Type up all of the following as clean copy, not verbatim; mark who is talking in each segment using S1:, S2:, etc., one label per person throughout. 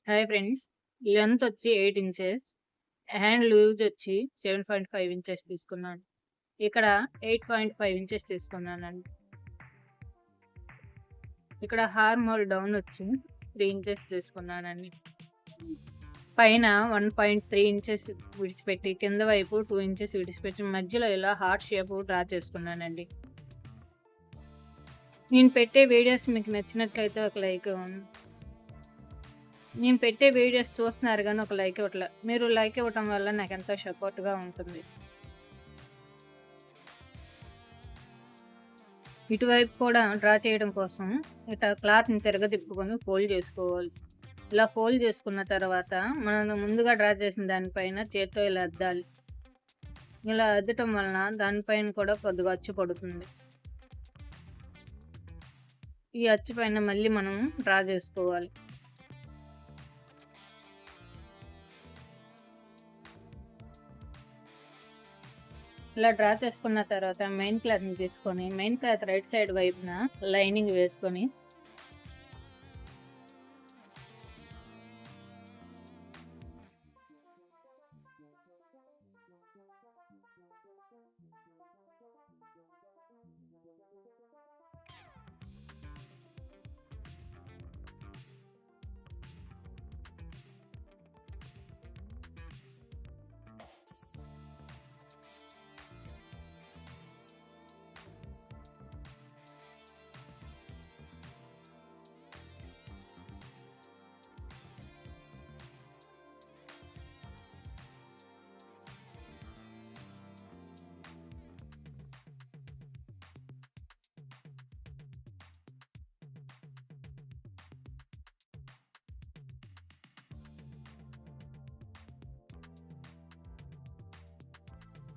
S1: Hi friends. Length వచ్చి 8 inches. Hand loose వచ్చి 7.5 inches తీసుకున్నాను. ఇక్కడ 8.5 ఇంచెస్ తీసుకున్నానండి. ఇక్కడ హార్మ్ హోల్ డౌన్ వచ్చి 3 ఇంచెస్ తీసుకున్నానండి. పైన 1.3 ఇంచెస్ విడిచిపెట్టి కింద వైపు 2 ఇంచెస్ విడిచిపెట్టి మధ్యలో ఇలా హార్ట్ షేప్ డ్రా చేసుకున్నానండి. నేను పెట్టే వీడియోస్ మీకు నచ్చినట్లయితే ఒక లైక్ ఇవ్వండి. నేను పెట్టే వీడియోస్ చూస్తున్నారు కానీ ఒక లైక్ ఇవ్వట్లే. మీరు లైక్ ఇవ్వటం వల్ల నాకు ఎంతో సపోర్ట్‌గా ఉంటుంది. ఇటువైపు కూడా డ్రా చేయడం కోసం ఇట్లా క్లాత్‌ని తిరగతిప్పుకొని ఫోల్డ్ చేసుకోవాలి. ఇలా ఫోల్డ్ చేసుకున్న తర్వాత మనం ముందుగా డ్రా చేసిన దానిపైన చేత్తో ఇలా అద్దాలి. ఇలా అద్దటం వలన దానిపైన కూడా కొద్దిగా అచ్చు పడుతుంది. ఈ అచ్చు పైన మళ్ళీ మనం డ్రా చేసుకోవాలి. ఇలా డ్రా చేసుకున్న తర్వాత మెయిన్ క్లాత్‌ని తీసుకొని మెయిన్ క్లాత్ రైట్ సైడ్ వైపున లైనింగ్ వేసుకొని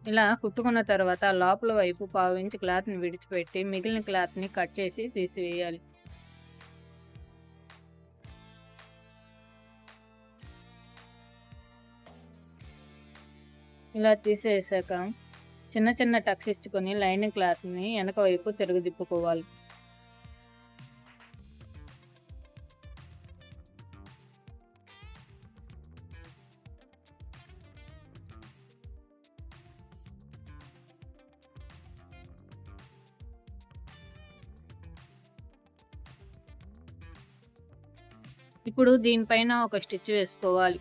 S1: ఇలా కుట్టుకున్న తర్వాత లోపల వైపు పావు ఇంచు క్లాత్‌ని విడిచిపెట్టి మిగిలిన క్లాత్‌ని కట్ చేసి తీసివేయాలి. ఇలా తీసేసాక చిన్న చిన్న టక్స్ ఇచ్చుకొని లైనింగ్ క్లాత్‌ని వెనక వైపు తిరగదిప్పుకోవాలి. ఇప్పుడు దీనిపైన ఒక స్టిచ్ వేసుకోవాలి.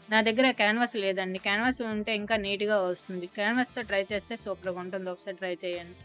S1: నా దగ్గర క్యాన్వాస్ లేదండి. క్యాన్వాస్ ఉంటే ఇంకా నీట్‌గా వస్తుంది. క్యాన్వాస్‌తో ట్రై చేస్తే సూపర్‌గా ఉంటుంది. ఒకసారి ట్రై చేయండి.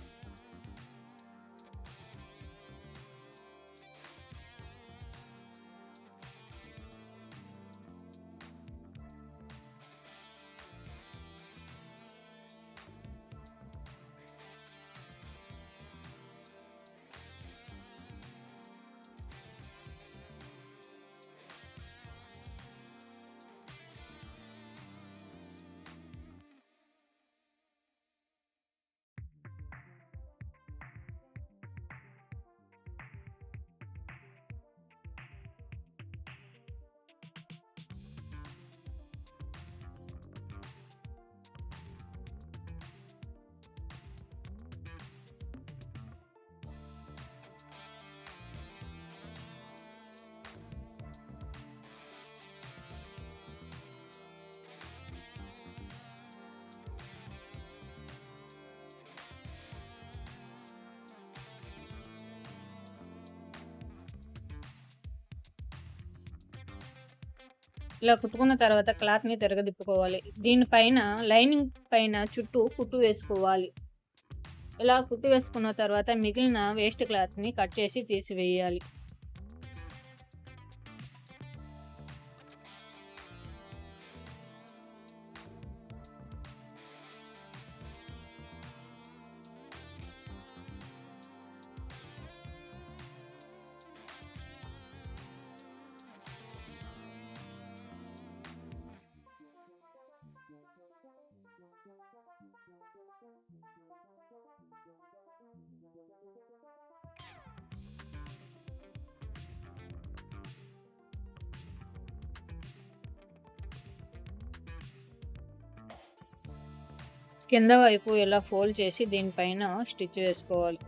S1: ఇలా కుట్టుకున్న తర్వాత క్లాత్‌ని తిరగదిప్పుకోవాలి. దీనిపైన లైనింగ్ పైన చుట్టూ కుట్టు వేసుకోవాలి. ఇలా కుట్టు వేసుకున్న తర్వాత మిగిలిన వేస్ట్ క్లాత్‌ని కట్ చేసి తీసివేయాలి. కింద వైపు ఇలా ఫోల్డ్ చేసి దీనిపైన స్టిచ్ వేసుకోవాలి.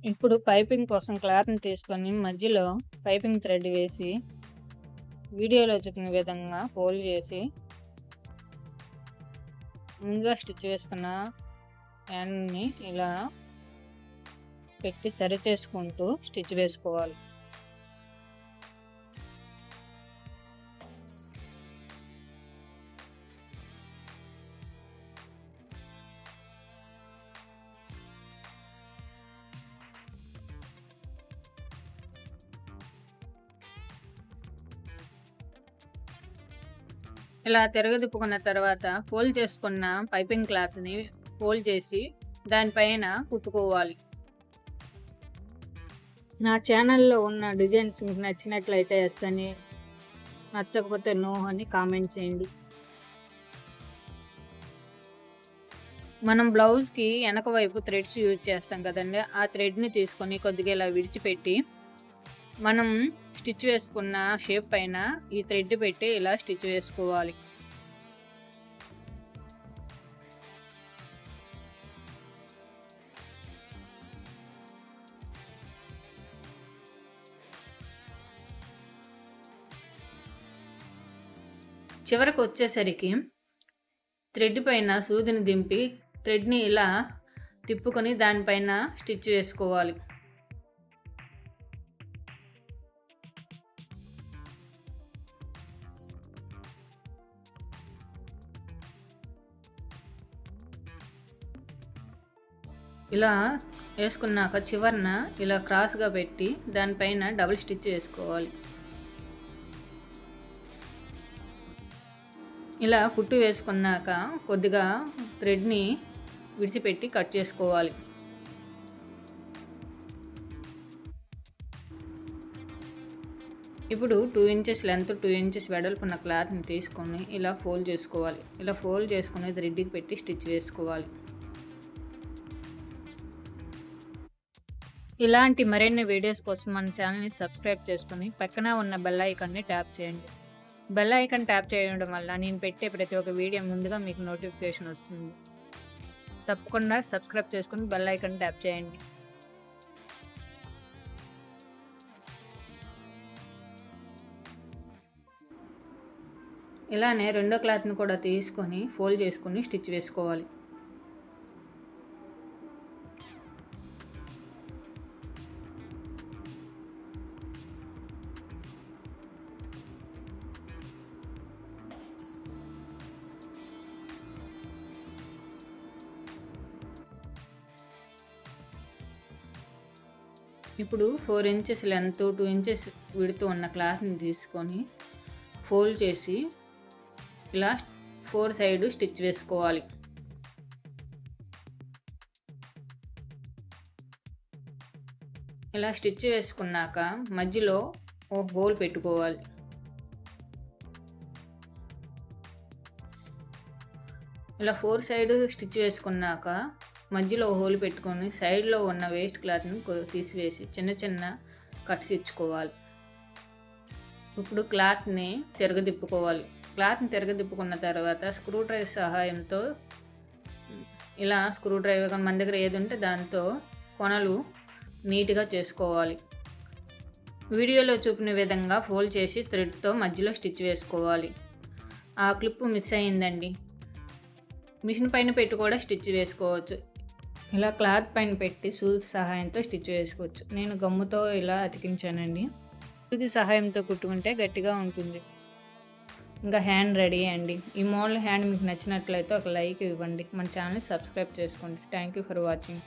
S1: ఇప్పుడు పైపింగ్ కోసం క్లాత్ని తీసుకొని మధ్యలో పైపింగ్ థ్రెడ్ వేసి వీడియోలో చూపిన విధంగా ఫోల్డ్ చేసి ముందుగా స్టిచ్ వేసుకున్న హ్యాండ్ని ఇలా పెట్టి సరి చేసుకుంటూ స్టిచ్ వేసుకోవాలి. ఇలా తిరగదిప్పుకున్న తర్వాత ఫోల్డ్ చేసుకున్న పైపింగ్ క్లాత్ని ఫోల్డ్ చేసి దానిపైన కుట్టుకోవాలి. నా ఛానల్లో ఉన్న డిజైన్స్ మీకు నచ్చినట్లయితే ఎస్ అని, నచ్చకపోతే నో అని కామెంట్ చేయండి. మనం బ్లౌజ్కి వెనక వైపు థ్రెడ్స్ యూజ్ చేస్తాం కదండి, ఆ థ్రెడ్ని తీసుకొని కొద్దిగా ఇలా విడిచిపెట్టి మనం స్టిచ్ వేసుకున్న షేప్ పైన ఈ థ్రెడ్ పెట్టి ఇలా స్టిచ్ వేసుకోవాలి. చివరకు వచ్చేసరికి థ్రెడ్ పైన సూదిని దింపి థ్రెడ్ని ఇలా తిప్పుకొని దానిపైన స్టిచ్ వేసుకోవాలి. ఇలా వేసుకున్నాక చివరన ఇలా క్రాస్గా పెట్టి దానిపైన డబుల్ స్టిచ్ వేసుకోవాలి. ఇలా కుట్టు వేసుకున్నాక కొద్దిగా థ్రెడ్ని విడిచిపెట్టి కట్ చేసుకోవాలి. ఇప్పుడు 2 ఇంచెస్ లెంత్ 2 ఇంచెస్ వెడల్పున్న క్లాత్ని తీసుకొని ఇలా ఫోల్డ్ చేసుకోవాలి. ఇలా ఫోల్డ్ చేసుకుని థ్రెడ్కి పెట్టి స్టిచ్ వేసుకోవాలి. ఇలాంటి మరిన్ని వీడియోస్ కోసం మన ఛానల్ని సబ్స్క్రైబ్ చేసుకుని పక్కన ఉన్న బెల్ ఐకాన్ని ట్యాప్ చేయండి. బెల్ ఐకాన్ ట్యాప్ చేయడం వల్ల నేను పెట్టే ప్రతి ఒక్క వీడియో ముందుగా మీకు నోటిఫికేషన్ వస్తుంది. తప్పకుండా సబ్స్క్రైబ్ చేసుకుని బెల్ ఐకాన్ ట్యాప్ చేయండి. ఇలానే రెండో క్లాత్ని కూడా తీసుకొని ఫోల్డ్ చేసుకొని స్టిచ్ వేసుకోవాలి. ఇప్పుడు 4 ఇంచెస్ లెంత్ 2 ఇంచెస్ విడుతూ ఉన్న క్లాత్ని తీసుకొని ఫోల్డ్ చేసి ఇలా 4 సైడ్ స్టిచ్ వేసుకోవాలి. ఇలా స్టిచ్ వేసుకున్నాక మధ్యలో ఒక హోల్ పెట్టుకోవాలి. ఇలా 4 సైడ్ స్టిచ్ వేసుకున్నాక మధ్యలో హోల్ పెట్టుకొని సైడ్లో ఉన్న వేస్ట్ క్లాత్ని తీసివేసి చిన్న చిన్న కట్స్ ఇచ్చుకోవాలి. ఇప్పుడు క్లాత్ని తిరగదిప్పుకోవాలి. క్లాత్ని తిరగదిప్పుకున్న తర్వాత స్క్రూ డ్రైవర్ సహాయంతో ఇలా స్క్రూ డ్రైవర్ మన దగ్గర ఏది ఉంటే దాంతో కొనలు నీట్గా చేసుకోవాలి. వీడియోలో చూపిన విధంగా ఫోల్డ్ చేసి థ్రెడ్తో మధ్యలో స్టిచ్ వేసుకోవాలి. ఆ క్లిప్ మిస్ అయిందండి, మిషన్ పైన పెట్టి కూడా స్టిచ్ వేసుకోవచ్చు. ఇలా క్లాత్ పైన పెట్టి సూది సహాయంతో స్టిచ్ వేసుకోవచ్చు. నేను గమ్ముతో ఇలా అతికించానండి. సూది సహాయంతో కుట్టుకుంటే గట్టిగా ఉంటుంది. ఇంకా హ్యాండ్ రెడీ అండి. ఈ మోడల్ హ్యాండ్ మీకు నచ్చినట్లయితే ఒక లైక్ ఇవ్వండి. మన ఛానల్ సబ్స్క్రైబ్ చేసుకోండి. Thank you for watching.